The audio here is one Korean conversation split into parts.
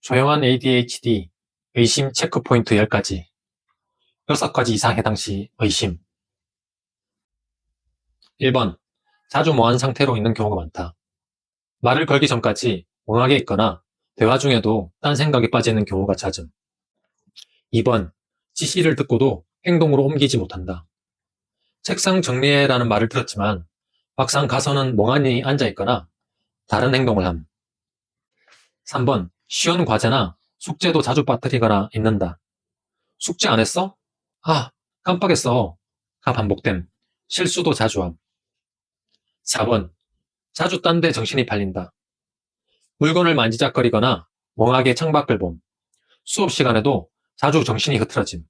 조용한 ADHD, 의심 체크포인트 10가지, 6가지 이상 해당 시 의심. 1번. 자주 멍한 상태로 있는 경우가 많다. 말을 걸기 전까지 멍하게 있거나 대화 중에도 딴 생각에 빠지는 경우가 잦음. 2번. 지시를 듣고도 행동으로 옮기지 못한다. 책상 정리해라는 말을 들었지만 막상 가서는 멍하니 앉아있거나 다른 행동을 함. 3번. 쉬운 과제나 숙제도 자주 빠뜨리거나 잊는다. 숙제 안 했어? 아, 깜빡했어. 가 반복됨. 실수도 자주 함. 4번. 자주 딴 데 정신이 팔린다. 물건을 만지작거리거나 멍하게 창밖을 봄. 수업 시간에도 자주 정신이 흐트러짐.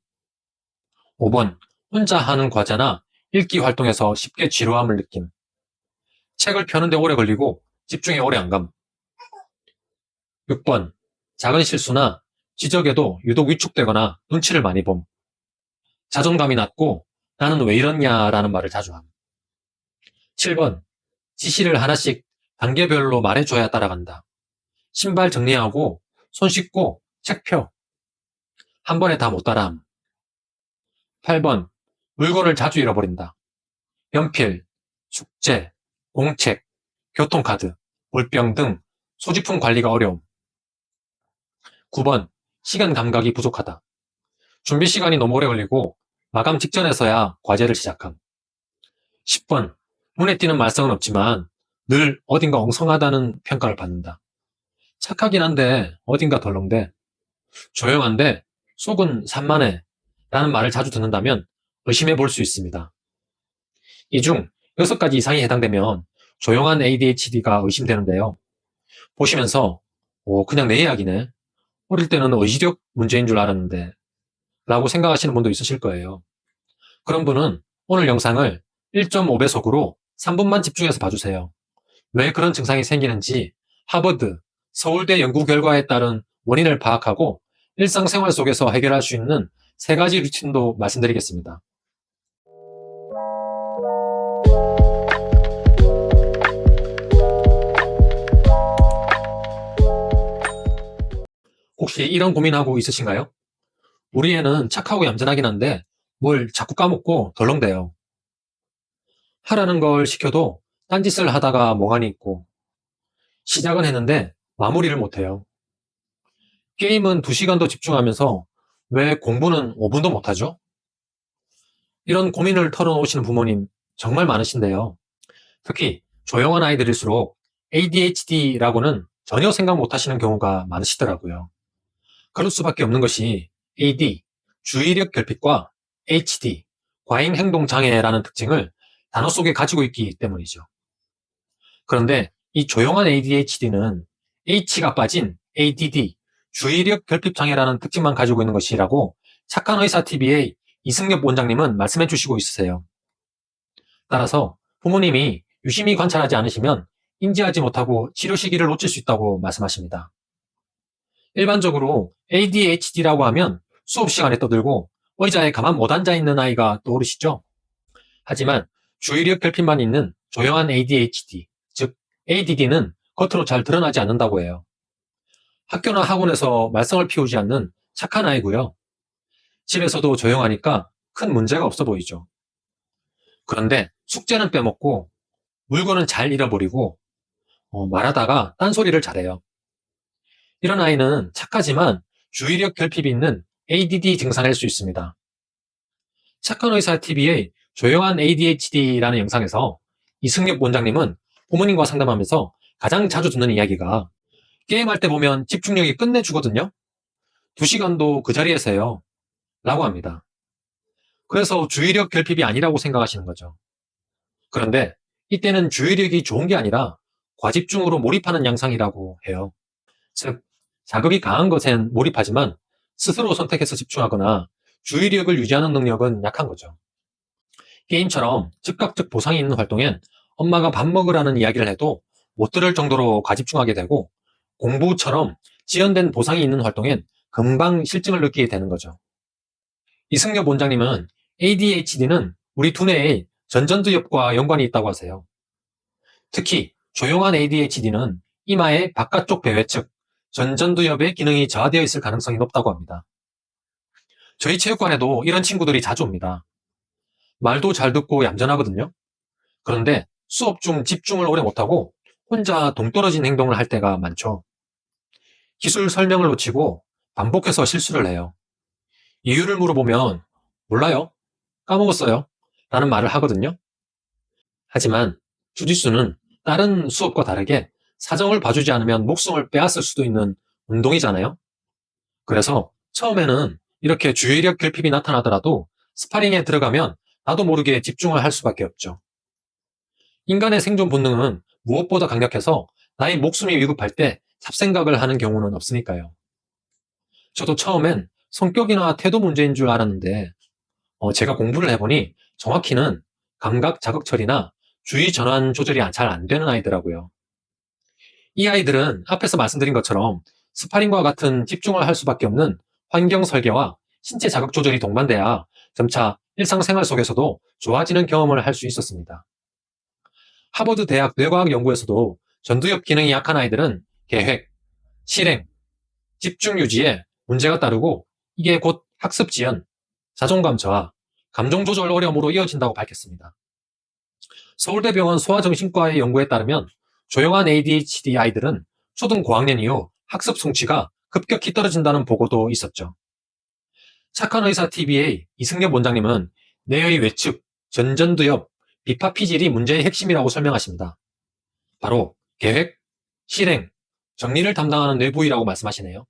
5번. 혼자 하는 과제나 읽기 활동에서 쉽게 지루함을 느낌. 책을 펴는데 오래 걸리고 집중이 오래 안 감. 6번. 작은 실수나 지적에도 유독 위축되거나 눈치를 많이 봄. 자존감이 낮고 나는 왜 이러냐라는 말을 자주 함. 7번. 지시를 하나씩 단계별로 말해줘야 따라간다. 신발 정리하고 손 씻고 책 펴. 한 번에 다 못 따라함. 8번. 물건을 자주 잃어버린다. 연필, 숙제, 공책, 교통카드, 물병 등 소지품 관리가 어려움. 9번. 시간 감각이 부족하다. 준비 시간이 너무 오래 걸리고 마감 직전에서야 과제를 시작함. 10번. 눈에 띄는 말썽은 없지만 늘 어딘가 엉성하다는 평가를 받는다. 착하긴 한데 어딘가 덜렁대. 조용한데 속은 산만해 라는 말을 자주 듣는다면 의심해 볼 수 있습니다. 이 중 6가지 이상이 해당되면 조용한 ADHD가 의심되는데요. 보시면서 그냥 내 이야기네. 어릴 때는 의지력 문제인 줄 알았는데 라고 생각하시는 분도 있으실 거예요. 그런 분은 오늘 영상을 1.5배속으로 3분만 집중해서 봐주세요. 왜 그런 증상이 생기는지 하버드, 서울대 연구 결과에 따른 원인을 파악하고 일상생활 속에서 해결할 수 있는 3가지 루틴도 말씀드리겠습니다. 혹시 이런 고민하고 있으신가요? 우리 애는 착하고 얌전하긴 한데 뭘 자꾸 까먹고 덜렁대요. 하라는 걸 시켜도 딴짓을 하다가 멍하니 있고 시작은 했는데 마무리를 못해요. 게임은 2시간도 집중하면서 왜 공부는 5분도 못하죠? 이런 고민을 털어놓으시는 부모님 정말 많으신데요. 특히 조용한 아이들일수록 ADHD라고는 전혀 생각 못하시는 경우가 많으시더라고요. 그럴 수밖에 없는 것이 AD, 주의력 결핍과 HD, 과잉행동장애라는 특징을 단어 속에 가지고 있기 때문이죠. 그런데 이 조용한 ADHD는 H가 빠진 ADD, 주의력 결핍장애라는 특징만 가지고 있는 것이라고 착한 의사TV의 이승엽 원장님은 말씀해 주시고 있으세요. 따라서 부모님이 유심히 관찰하지 않으시면 인지하지 못하고 치료 시기를 놓칠 수 있다고 말씀하십니다. 일반적으로 ADHD라고 하면 수업 시간에 떠들고 의자에 가만 못 앉아 있는 아이가 떠오르시죠? 하지만 주의력 결핍만 있는 조용한 ADHD, 즉 ADD는 겉으로 잘 드러나지 않는다고 해요. 학교나 학원에서 말썽을 피우지 않는 착한 아이고요. 집에서도 조용하니까 큰 문제가 없어 보이죠. 그런데 숙제는 빼먹고 물건은 잘 잃어버리고 말하다가 딴소리를 잘해요. 이런 아이는 착하지만 주의력 결핍이 있는 ADD 증상일 수 있습니다. 착한 의사 TV의 조용한 ADHD라는 영상에서 이승엽 원장님은 부모님과 상담하면서 가장 자주 듣는 이야기가 게임할 때 보면 집중력이 끝내주거든요. 2시간도 그 자리에서요. 라고 합니다. 그래서 주의력 결핍이 아니라고 생각하시는 거죠. 그런데 이때는 주의력이 좋은 게 아니라 과집중으로 몰입하는 양상이라고 해요. 즉, 자극이 강한 것엔 몰입하지만 스스로 선택해서 집중하거나 주의력을 유지하는 능력은 약한 거죠. 게임처럼 즉각적 보상이 있는 활동엔 엄마가 밥 먹으라는 이야기를 해도 못 들을 정도로 과집중하게 되고 공부처럼 지연된 보상이 있는 활동엔 금방 실증을 느끼게 되는 거죠. 이승엽 원장님은 ADHD는 우리 두뇌의 전전두엽과 연관이 있다고 하세요. 특히 조용한 ADHD는 이마의 바깥쪽 배회 측, 전전두엽의 기능이 저하되어 있을 가능성이 높다고 합니다. 저희 체육관에도 이런 친구들이 자주 옵니다. 말도 잘 듣고 얌전하거든요. 그런데 수업 중 집중을 오래 못하고 혼자 동떨어진 행동을 할 때가 많죠. 기술 설명을 놓치고 반복해서 실수를 해요. 이유를 물어보면 몰라요, 까먹었어요 라는 말을 하거든요. 하지만 주짓수는 다른 수업과 다르게 사정을 봐주지 않으면 목숨을 빼앗을 수도 있는 운동이잖아요. 그래서 처음에는 이렇게 주의력 결핍이 나타나더라도 스파링에 들어가면 나도 모르게 집중을 할 수밖에 없죠. 인간의 생존 본능은 무엇보다 강력해서 나의 목숨이 위급할 때 잡생각을 하는 경우는 없으니까요. 저도 처음엔 성격이나 태도 문제인 줄 알았는데 제가 공부를 해보니 정확히는 감각 자극 처리나 주의 전환 조절이 잘 안 되는 아이더라고요. 이 아이들은 앞에서 말씀드린 것처럼 스파링과 같은 집중을 할 수밖에 없는 환경 설계와 신체 자극 조절이 동반돼야 점차 일상생활 속에서도 좋아지는 경험을 할 수 있었습니다. 하버드 대학 뇌과학 연구에서도 전두엽 기능이 약한 아이들은 계획, 실행, 집중 유지에 문제가 따르고 이게 곧 학습 지연, 자존감 저하, 감정 조절 어려움으로 이어진다고 밝혔습니다. 서울대병원 소아정신과의 연구에 따르면 조용한 ADHD 아이들은 초등 고학년 이후 학습 성취가 급격히 떨어진다는 보고도 있었죠. 착한 의사 TV의 이승엽 원장님은 뇌의 외측, 전전두엽, 비파피질이 문제의 핵심이라고 설명하십니다. 바로 계획, 실행, 정리를 담당하는 뇌부위라고 말씀하시네요.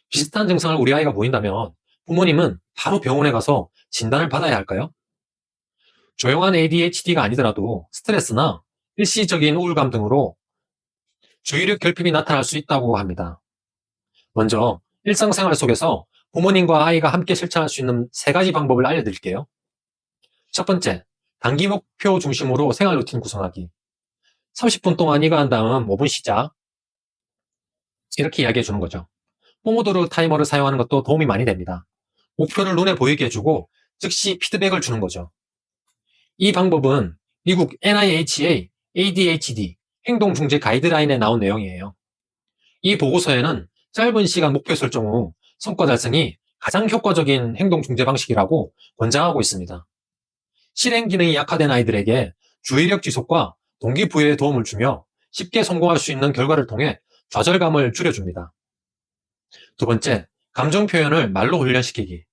비슷한 증상을 우리 아이가 보인다면 부모님은 바로 병원에 가서 진단을 받아야 할까요? 조용한 ADHD가 아니더라도 스트레스나 일시적인 우울감 등으로 주의력 결핍이 나타날 수 있다고 합니다. 먼저 일상생활 속에서 부모님과 아이가 함께 실천할 수 있는 3가지 방법을 알려드릴게요. 첫 번째, 단기 목표 중심으로 생활 루틴 구성하기. 30분 동안 이거 한 다음 5분 쉬자. 이렇게 이야기해 주는 거죠. 포모도로 타이머를 사용하는 것도 도움이 많이 됩니다. 목표를 눈에 보이게 해주고 즉시 피드백을 주는 거죠. 이 방법은 미국 NIHA ADHD 행동중재 가이드라인에 나온 내용이에요. 이 보고서에는 짧은 시간 목표 설정 후 성과 달성이 가장 효과적인 행동중재 방식이라고 권장하고 있습니다. 실행 기능이 약화된 아이들에게 주의력 지속과 동기부여에 도움을 주며 쉽게 성공할 수 있는 결과를 통해 좌절감을 줄여줍니다. 두 번째, 감정 표현을 말로 훈련시키기.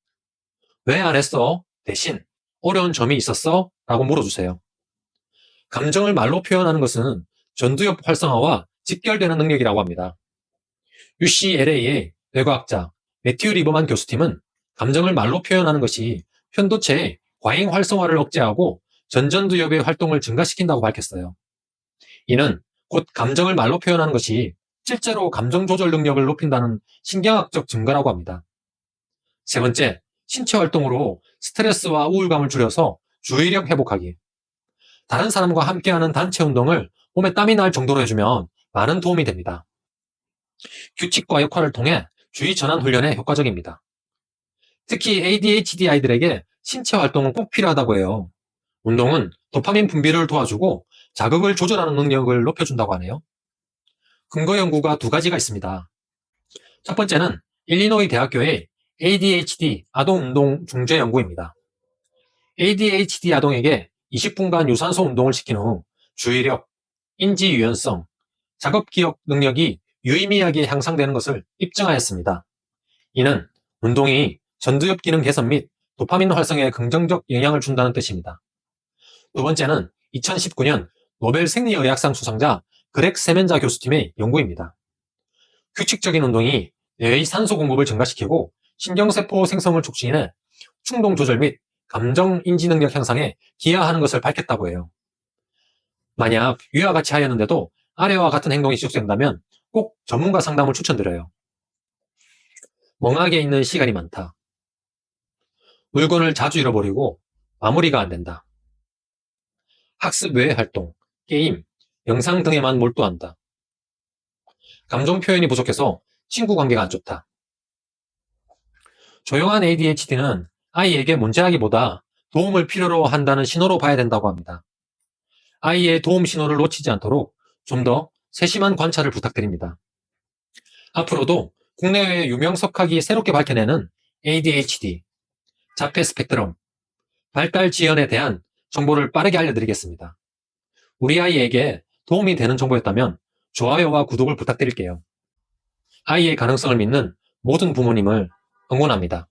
왜 안 했어? 대신 어려운 점이 있었어? 라고 물어주세요. 감정을 말로 표현하는 것은 전두엽 활성화와 직결되는 능력이라고 합니다. UCLA의 뇌과학자 매튜 리버만 교수팀은 감정을 말로 표현하는 것이 편도체의 과잉 활성화를 억제하고 전전두엽의 활동을 증가시킨다고 밝혔어요. 이는 곧 감정을 말로 표현하는 것이 실제로 감정 조절 능력을 높인다는 신경학적 증거라고 합니다. 세 번째, 신체 활동으로 스트레스와 우울감을 줄여서 주의력 회복하기. 다른 사람과 함께하는 단체 운동을 몸에 땀이 날 정도로 해주면 많은 도움이 됩니다. 규칙과 역할을 통해 주의 전환 훈련에 효과적입니다. 특히 ADHD 아이들에게 신체 활동은 꼭 필요하다고 해요. 운동은 도파민 분비를 도와주고 자극을 조절하는 능력을 높여준다고 하네요. 근거 연구가 2가지가 있습니다. 첫 번째는 일리노이 대학교의 ADHD 아동 운동 중재 연구입니다. ADHD 아동에게 20분간 유산소 운동을 시킨 후 주의력, 인지 유연성, 작업 기억 능력이 유의미하게 향상되는 것을 입증하였습니다. 이는 운동이 전두엽 기능 개선 및 도파민 활성에 긍정적 영향을 준다는 뜻입니다. 두 번째는 2019년 노벨 생리의학상 수상자 그렉 세멘자 교수팀의 연구입니다. 규칙적인 운동이 뇌의 산소 공급을 증가시키고 신경세포 생성을 촉진해 충동 조절 및 감정 인지 능력 향상에 기여하는 것을 밝혔다고 해요. 만약 위와 같이 하였는데도 아래와 같은 행동이 지속된다면 꼭 전문가 상담을 추천드려요. 멍하게 있는 시간이 많다. 물건을 자주 잃어버리고 마무리가 안 된다. 학습 외의 활동, 게임, 영상 등에만 몰두한다. 감정 표현이 부족해서 친구 관계가 안 좋다. 조용한 ADHD는 아이에게 문제라기보다 도움을 필요로 한다는 신호로 봐야 된다고 합니다. 아이의 도움 신호를 놓치지 않도록 좀 더 세심한 관찰을 부탁드립니다. 앞으로도 국내외 유명 석학이 새롭게 밝혀내는 ADHD, 자폐 스펙트럼, 발달 지연에 대한 정보를 빠르게 알려드리겠습니다. 우리 아이에게 도움이 되는 정보였다면 좋아요와 구독을 부탁드릴게요. 아이의 가능성을 믿는 모든 부모님을 응원합니다.